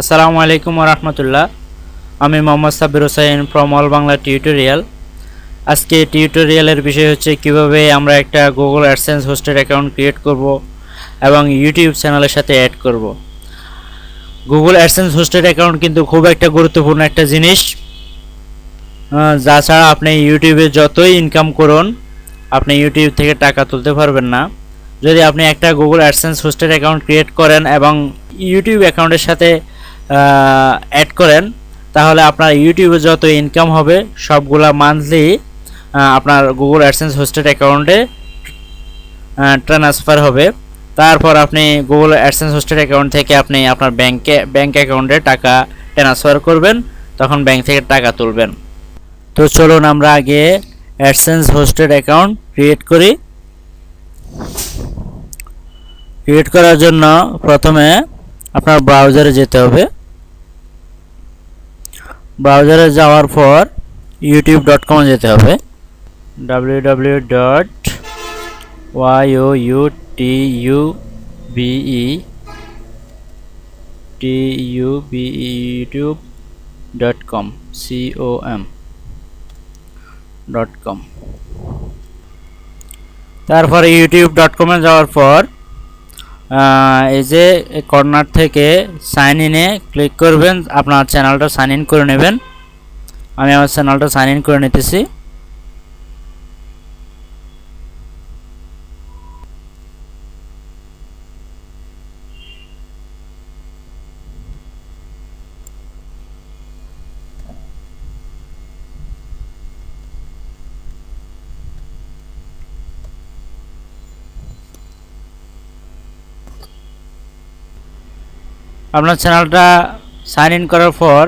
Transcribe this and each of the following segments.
আসসালামু আলাইকুম ওয়া রাহমাতুল্লাহ। আমি Mohammad Sabbir Hossain from all Bangla tutorial. আজকে টিউটোরিয়ালের বিষয় হচ্ছে কিভাবে আমরা একটা Google AdSense hosted account create করব এবং ইউটিউব চ্যানেলের সাথে অ্যাড করব। গুগল অ্যাডসেন্স হোস্টেড অ্যাকাউন্ট কিন্তু খুব একটা গুরুত্বপূর্ণ একটা জিনিস, যা ছাড়া আপনি ইউটিউবে যতই ইনকাম করুন আপনি ইউটিউব থেকে টাকা তুলতে পারবেন না। যদি আপনি একটা Google AdSense hosted account create করেন এবং ইউটিউব অ্যাকাউন্টের সাথে অ্যাড করেন, তাহলে আপনার ইউটিউবে যত ইনকাম হবে সবগুলা মান্থলি আপনার গুগল অ্যাডসেন্স হোস্টেড অ্যাকাউন্টে ট্রান্সফার হবে। তারপর আপনি গুগল অ্যাডসেন্স হোস্টেড অ্যাকাউন্ট থেকে আপনি আপনার ব্যাংক অ্যাকাউন্টে টাকা ট্রান্সফার করবেন, তখন ব্যাংক থেকে টাকা তুলবেন। তো চলুন আমরা আগে অ্যাডসেন্স হোস্টেড অ্যাকাউন্ট ক্রিয়েট করি। ক্রিয়েট করার জন্য প্রথমে আপনার ব্রাউজারে যেতে হবে। ব্রাউজারে যাওয়ার পর youtube.com যেতে হবে। youtube.com তারপরে youtube.com এ যাওয়ার পর এই যে কর্নার থেকে সাইন ইনে ক্লিক করবেন। আপনার চ্যানেলটা সাইন ইন করে নেবেন। আমি আমার চ্যানেলটা সাইন ইন করে নিতেছি। আপনার চ্যানেলটা সাইন ইন করার পর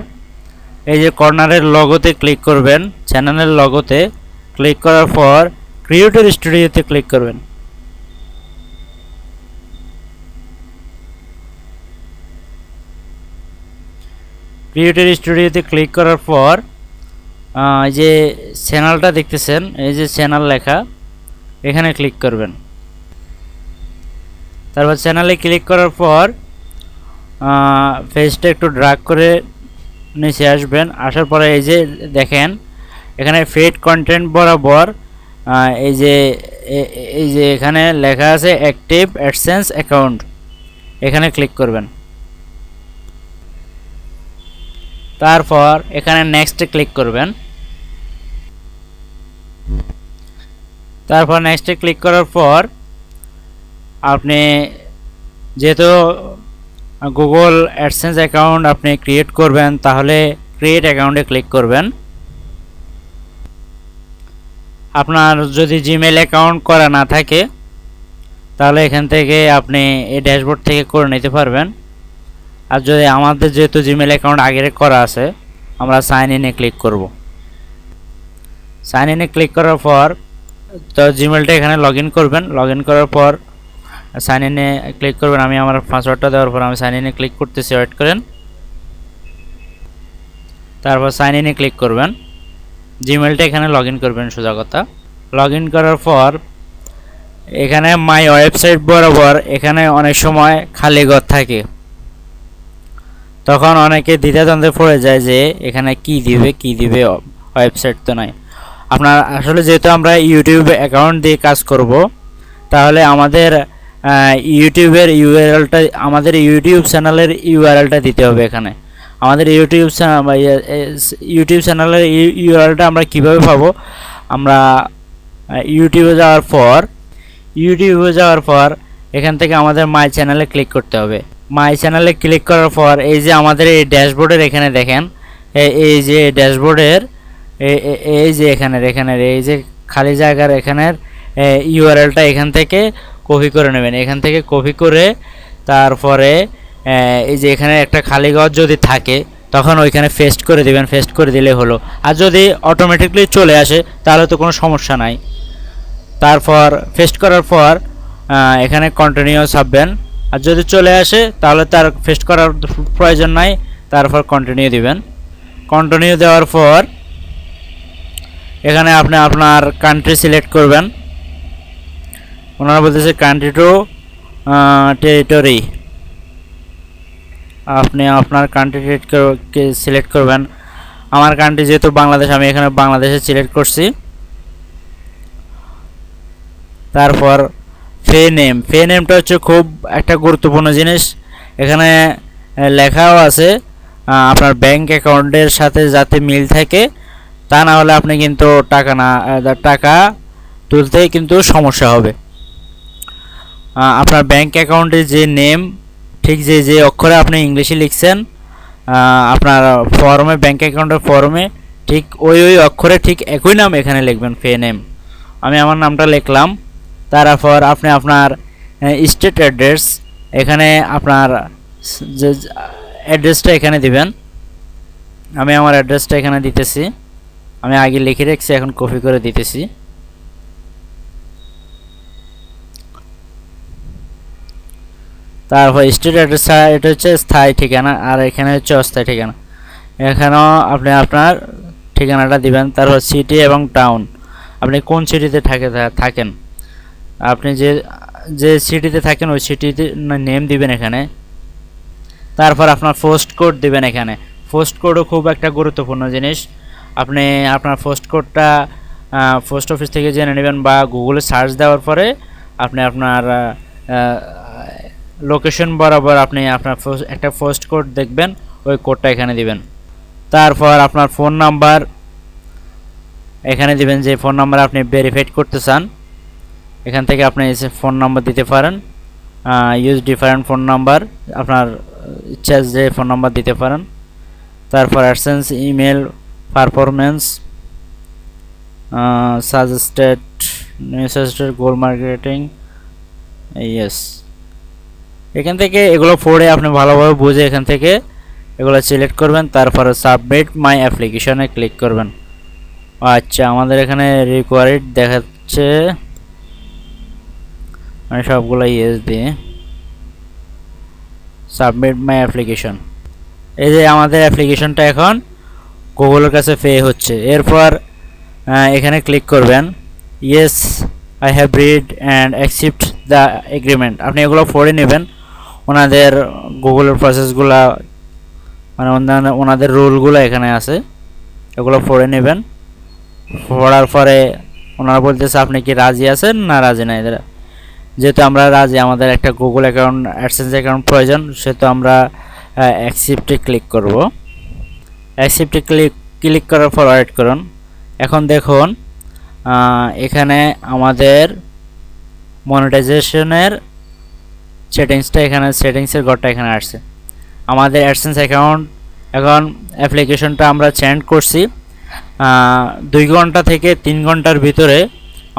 এই যে কর্নারের লগোতে ক্লিক করবেন। চ্যানেলের লগোতে ক্লিক করার পর ক্রিয়েটর স্টুডিওতে ক্লিক করবেন। ক্রিয়েটর স্টুডিওতে ক্লিক করার পর এই যে চ্যানেলটা দেখতেছেন, এই যে চ্যানেল লেখা, এখানে ক্লিক করবেন। তারপর চ্যানেলে ক্লিক করার পর পেজটা একটু ড্র্যাগ করে নিচে আসবেন। আসার পরে এই যে দেখেন এখানে ফিড কন্টেন্ট বরাবর এই যে এখানে লেখা আছে অ্যাক্টিভ অ্যাডসেন্স অ্যাকাউন্ট, এখানে ক্লিক করবেন। তারপর এখানে নেক্সটে ক্লিক করবেন। তারপর নেক্সটে ক্লিক করার পর আপনি যেহেতু গুগল অ্যাডসেন্স অ্যাকাউন্ট আপনি ক্রিয়েট করবেন, তাহলে ক্রিয়েট অ্যাকাউন্টে ক্লিক করবেন। আপনার যদি জিমেল অ্যাকাউন্ট করা না থাকে তাহলে এখান থেকে আপনি এই ড্যাশবোর্ড থেকে করে নিতে পারবেন। আর যদি আমাদের যেহেতু জিমেল অ্যাকাউন্ট আগের করা আছে, আমরা সাইন ইনে ক্লিক করব। সাইন ইনে ক্লিক করার পর তো জিমেলটা এখানে লগ ইন করবেন। লগ ইন করার পর সাইন ইনে ক্লিক করবেন। আমি আমার পাসওয়ার্ডটা দেওয়ার পর আমি সাইন ইনে ক্লিক করতেছি, ওয়েট করেন। তারপর সাইন ইনে ক্লিক করবেন। জিমেলটা এখানে লগ ইন করবেন, সোজা কথা। লগ ইন করার পর এখানে মাই ওয়েবসাইট বরাবর এখানে অনেক সময় খালি ঘর থাকে, তখন অনেকে দ্বিধাদ্বন্দ্বে পড়ে যায় যে এখানে কি দিবে, ওয়েবসাইট তো নাই। আপনার আসলে যেহেতু আমরা ইউটিউব অ্যাকাউন্ট দিয়ে কাজ করব, তাহলে আমাদের ইউটিউবের ইউআরএলটা, আমাদের ইউটিউব চ্যানেলের ইউআরএলটা দিতে হবে। এখানে আমাদের ইউটিউব চ্যানেলের ইউআরএলটা আমরা কিভাবে পাবো? আমরা ইউটিউবে যাওয়ার পর এখান থেকে আমাদের মাই চ্যানেলে ক্লিক করতে হবে। মাই চ্যানেলে ক্লিক করার পর এই যে আমাদের এই ড্যাশবোর্ডের এখানে দেখেন, এই যে ড্যাশবোর্ডের এই যে এখানের এই যে খালি জায়গার এখানের ইউআরএলটা এখান থেকে কপি করে নেবেন। এখান থেকে কপি করে তারপরে এই যে এখানে একটা খালি ঘর যদি থাকে তখন ওইখানে পেস্ট করে দিবেন। পেস্ট করে দিলে হলো। আর যদি অটোমেটিকলি চলে আসে তাহলে তো কোনো সমস্যা নাই। তারপর পেস্ট করার পর এখানে কন্টিনিউ ছাপবেন। আর যদি চলে আসে তাহলে তার পেস্ট করার প্রয়োজন নাই। তারপর কন্টিনিউ দিবেন। কন্টিনিউ দেওয়ার পর এখানে আপনি আপনার কান্ট্রি সিলেক্ট করবেন। ওনারা বলতেছে কান্ট্রি টু টেরিটরি, আপনি আপনার কান্ট্রি সিলেক্ট করবেন। আমার কান্ট্রি যেহেতু বাংলাদেশ, আমি এখানে বাংলাদেশে সিলেক্ট করছি। তারপর ফে নেমটা হচ্ছে খুব একটা গুরুত্বপূর্ণ জিনিস। এখানে লেখাও আছে আপনার ব্যাংক অ্যাকাউন্টের সাথে যাতে মিল থাকে, তা না হলে আপনি কিন্তু টাকা তুলতে কিন্তু সমস্যা হবে। আপনার ব্যাংক অ্যাকাউন্টে যে নেম ঠিক যে অক্ষরে আপনি ইংলিশে লিখছেন আপনার ফর্মে, ব্যাংক অ্যাকাউন্টের ফর্মে ঠিক ওই অক্ষরে ঠিক একই নাম এখানে লিখবেন, ফে নেম। আমি আমার নামটা লিখলাম। তারপর আপনি আপনার স্টেট অ্যাড্রেস, এখানে আপনার যে অ্যাড্রেসটা এখানে দিবেন। আমি আমার অ্যাড্রেসটা এখানে দিতেছি। আমি আগে লিখে রেখেছি, এখন কপি করে দিতেছি। তারপর স্টেট অ্যাড্রেস, এটা হচ্ছে স্থায়ী ঠিকানা, আর এখানে হচ্ছে অস্থায়ী ঠিকানা। এখানেও আপনি আপনার ঠিকানাটা দিবেন। তারপর সিটি এবং টাউন, আপনি কোন সিটিতে থাকেন, আপনি যে সিটিতে থাকেন ওই সিটিতে নেম দিবেন এখানে। তারপর আপনার পোস্ট কোড দিবেন এখানে। পোস্ট কোডও খুব একটা গুরুত্বপূর্ণ জিনিস। আপনি আপনার পোস্ট কোডটা পোস্ট অফিস থেকে জেনে নেবেন, বা গুগলে সার্চ দেওয়ার পরে আপনি আপনার লোকেশন বরাবর আপনি আপনার একটা পোস্ট কোড দেখবেন, ওই কোডটা এখানে দিবেন। তারপর আপনার ফোন নাম্বার এখানে দিবেন, যে ফোন নাম্বার আপনি ভেরিফাইড করতে চান। এখান থেকে আপনি ফোন নাম্বার দিতে পারেন। ইউজ ডিফারেন্ট ফোন নাম্বার, আপনার ইচ্ছা যে ফোন নাম্বার দিতে পারেন। তারপর অ্যাডসেন্স, ইমেল, পারফরমেন্স, সাজেস্টেড, গোল মার্কেটিং, ইয়েস। এখান থেকে এগুলো পড়ে আপনি ভালোভাবে বুঝে এখান থেকে এগুলো সিলেক্ট করবেন। তারপরে সাবমিট মাই অ্যাপ্লিকেশনে ক্লিক করবেন। আচ্ছা, আমাদের এখানে রিকোয়ার্ড দেখাচ্ছে, আমি সবগুলো ইয়েস দিয়ে সাবমিট মাই অ্যাপ্লিকেশন। এই যে আমাদের অ্যাপ্লিকেশনটা এখন গুগলের কাছে পে হচ্ছে। এরপর এখানে ক্লিক করবেন, yes I have read and accept the agreement. আপনি এগুলো পড়ে নেবেন, ওনাদের গুগলের প্রসেসগুলো, মানে ওনাদের রুলগুলো এখানে আছে, এগুলো পড়ে নেবেন। পড়ার পরে ওনারা বলতেছে আপনি কি রাজি আছেন না রাজি না। এদের যেহেতু আমরা রাজি, আমাদের একটা গুগল অ্যাকাউন্ট, অ্যাডসেন্স অ্যাকাউন্ট প্রয়োজন, সেহেতু আমরা অ্যাকসেপ্টে ক্লিক করব। অ্যাকসেপ্টে ক্লিক করার পর ওয়েট করুন। এখন দেখুন এখানে আমাদের মনিটাইজেশনের সেটিংসটা, এখানে সেটিংসের ঘরটা এখানে আসছে। আমাদের অ্যাডসেন্স অ্যাকাউন্ট এখন অ্যাপ্লিকেশনটা আমরা সেন্ড করছি 2 ঘন্টা থেকে 3 ঘন্টার ভিতরে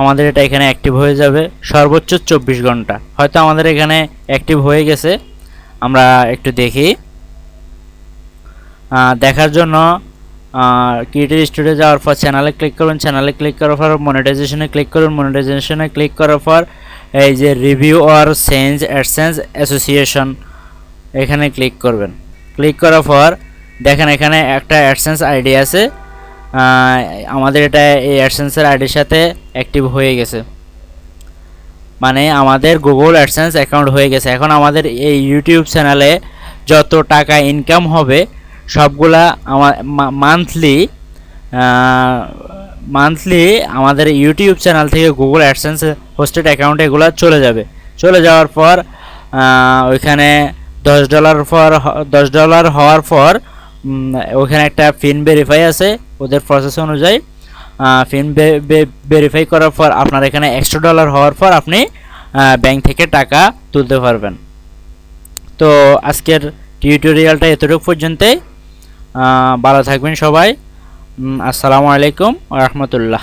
আমাদের এটা এখানে অ্যাক্টিভ হয়ে যাবে। সর্বোচ্চ 24 ঘন্টা হয়তো আমাদের এখানে অ্যাক্টিভ হয়ে গেছে। আমরা একটু দেখি। দেখার জন্য ক্রিয়েটিভ স্টুডিও যাওয়ার পর চ্যানেলে ক্লিক করবেন। চ্যানেলে ক্লিক করার পর মনিটাইজেশনে ক্লিক করুন। মনিটাইজেশনে ক্লিক করার পর এই যে review or change AdSense association, এখানে ক্লিক করবেন। ক্লিক করার পর দেখেন এখানে একটা অ্যাডসেন্স আইডি আছে। আমাদের এটা এই অ্যাডসেন্সের আইডির সাথে অ্যাক্টিভ হয়ে গেছে, মানে আমাদের গুগল অ্যাডসেন্স অ্যাকাউন্ট হয়ে গেছে। এখন আমাদের এই ইউটিউব চ্যানেলে যত টাকা ইনকাম হবে সবগুলা মান্থলি আমাদের ইউটিউব চ্যানেল থেকে গুগল অ্যাডসেন্স হোস্টেড অ্যাকাউন্টে এগুলো চলে যাবে। চলে যাওয়ার পর ওইখানে $10 হওয়ার পর ওখানে একটা পিন ভেরিফাই আছে ওদের প্রসেস অনুযায়ী। পিন ভেরিফাই করার পর আপনার এখানে $100 হওয়ার পর আপনি ব্যাংক থেকে টাকা তুলতে পারবেন। তো আজকের টিউটোরিয়ালটা এতটুকু পর্যন্তই। ভালো থাকবেন সবাই। আসসালামু আলাইকুম ওয়া রাহমাতুল্লাহ।